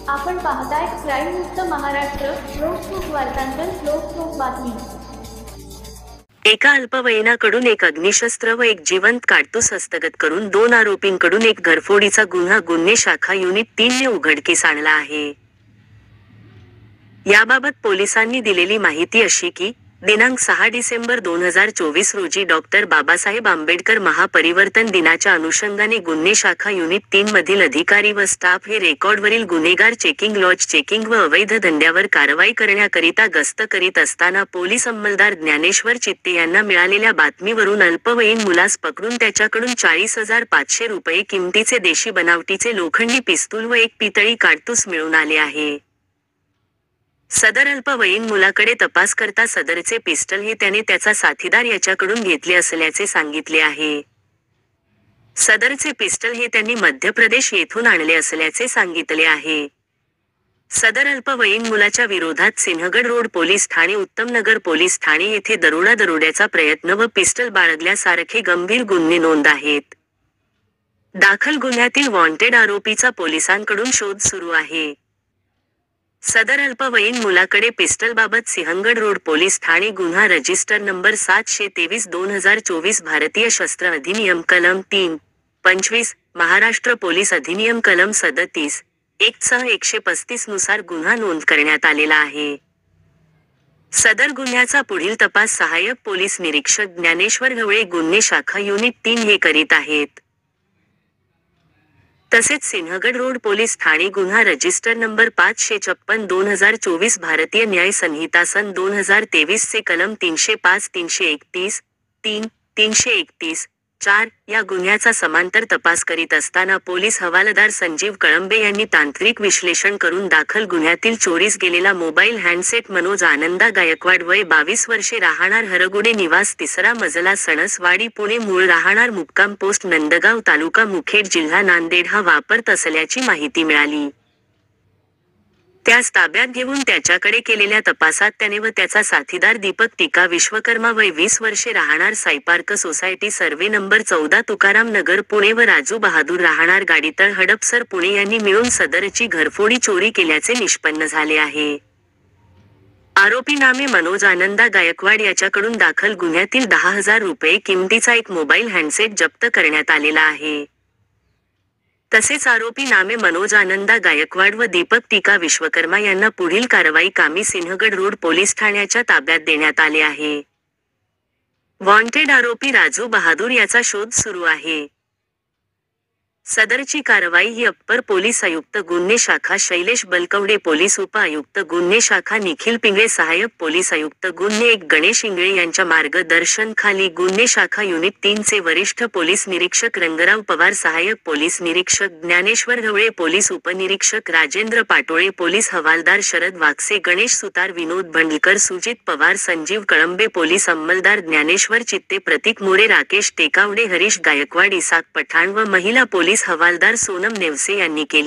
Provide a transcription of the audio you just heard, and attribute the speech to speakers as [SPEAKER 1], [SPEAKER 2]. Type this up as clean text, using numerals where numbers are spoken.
[SPEAKER 1] आपण पाहताय क्राईम मुक्त महाराष्ट्र. लोकसुख वार्तांकन, लोकसुख बातमी.
[SPEAKER 2] एका अल्पवयीनाकडून एक अग्निशस्त्र व एक जिवंत काडतूस हस्तगत करून 2 आरोपींकडून एक घरफोडीचा गुन्हा गुन्हे शाखा युनिट 3 ने उघडकीस आणला आहे. याबाबत पोलिसांनी दिलेली माहिती अशी की, दिनांक 6 डिसेंबर 2024 रोजी डॉ. बाबासाहेब आंबेडकर महापरिवर्तन दिनाच्या अनुषंगाने गुन्हे शाखा युनिट 3 मधील अधिकारी व स्टाफ हे रेकॉर्डवरील गुन्हेगार चेकिंग, लॉज चेकिंग व अवैध धंद्यावर कारवाई करण्याकरिता गस्त करीत असताना पोलीस अंमलदार ज्ञानेश्वर चित्ते यांना मिळालेल्या बातमीवरून अल्पवयीन मुलास पकडून त्याच्याकडून 40,500 रुपये किमतीचे देशी बनावटीचे लोखंडी पिस्तूल व एक पितळी काडतूस मिळून आले आहे. सदर अल्पवयीन मुलाकडे तपास करता सदरचे पिस्टल हे त्याने त्याचा साथीदार याच्याकडून घेतले असल्याचे सांगितले आहे. सदरचे पिस्टल हे त्यांनी मध्य प्रदेश येथून आणले असल्याचे सांगितले आहे. सदर अल्पवयीन मुलाच्या विरोधात Sinhagad road police Thane, Uttamnagar police Thane येथे दरोड्याचा प्रयत्न व पिस्टल बाळगल्यासारखे गंभीर गुन्हे नोंद आहेत. दाखल गुन्ह्यातील वॉन्टेड आरोपीचा पोलिसांकडून शोध सुरू आहे. सदर अल्पवयीन मुलाकडे पिस्टलबाबत सिंहगड रोड पोलीस ठाणे गुन्हा रजिस्टर नंबर 723/2024, भारतीय शस्त्र अधिनियम कलम 325, महाराष्ट्र पोलीस अधिनियम कलम 37(1) सह 135 नुसार गुन्हा नोंद करण्यात आलेला आहे. सदर गुन्ह्याचा पुढील तपास सहाय्यक पोलीस निरीक्षक ज्ञानेश्वर ढवळे, गुन्हे शाखा युनिट 3 हे करीत आहेत. तसेच सिंहगड रोड पोलीस ठाणे गुन्हा रजिस्टर नंबर 556/2024, भारतीय न्याय संहिता सन 2023 चे कलम 305, 331, 3, 331, 4 या गुन्ह्याचा समांतर तपास करीत असताना पोलीस हवालदार संजीव कळंबे यांनी तांत्रिक विश्लेषण करून दाखल गुन्ह्यातील चोरीस गेलेला मोबाईल हँडसेट मनोज आनंदा गायकवाड, वय 22 वर्षे, राहणार हरगुडे, निवास 3रा मजला, सणसवाडी, पुणे, मूळ राहणार मुक्काम पोस्ट नंदगाव, तालुका मुखेड, जिल्हा नांदेड हा वापरत असल्याची माहिती मिळाली. त्यास ताब्यात घेऊन त्याच्याकडे केलेल्या तपासात त्याने व त्याचा साथीदार दीपक टीका विश्वकर्मा, वय 20 वर्षे, राहणार साईपार्क society, survey number 14, Tukaram Nagar, Pune व राजू बहादूर, राहणार गाडीतळ, हडपसर, पुणे यांनी मिळून सदरची घरफोडी चोरी केल्याचे निष्पन्न झाले आहे. आरोपी नामे मनोज आनंदा गायकवाड याच्याकडून दाखल गुन्ह्यातील 10,000 रुपये किमतीचा एक मोबाईल हँडसेट जप्त करण्यात आलेला आहे. तसेच आरोपी नामे मनोज आनंदा गायकवाड व दीपक टीका विश्वकर्मा यांना पुढील कारवाई कामी सिंहगड रोड पोलीस ठाण्याच्या ताब्यात देण्यात आले आहे. वॉन्टेड आरोपी राजू बहादूर याचा शोध सुरू आहे. सदरची कारवाई ही अप्पर पोलीस आयुक्त गुन्हे शाखा शैलेश बलकवडे, पोलीस उप आयुक्त गुन्हे शाखा निखिल पिंगळे, सहाय्यक पोलीस आयुक्त गुन्हे 1 गणेश इंगळे यांच्या मार्गदर्शनखाली गुन्हे शाखा युनिट 3 चे वरिष्ठ पोलीस निरीक्षक रंगराव पवार, सहाय्यक पोलीस निरीक्षक ज्ञानेश्वर ढवळे, पोलीस उपनिरीक्षक राजेंद्र पाटोळे, पोलीस हवालदार शरद वाकसे, गणेश सुतार, विनोद भंडलकर, सुजित पवार, संजीव कळंबे, पोलीस अंमलदार ज्ञानेश्वर चित्ते, प्रतीक मोरे, राकेश टेकावडे, हरीश गायकवाड, इसाक पठाण व महिला पोलीस हवालदार सोनम नेवसे यांनी केली.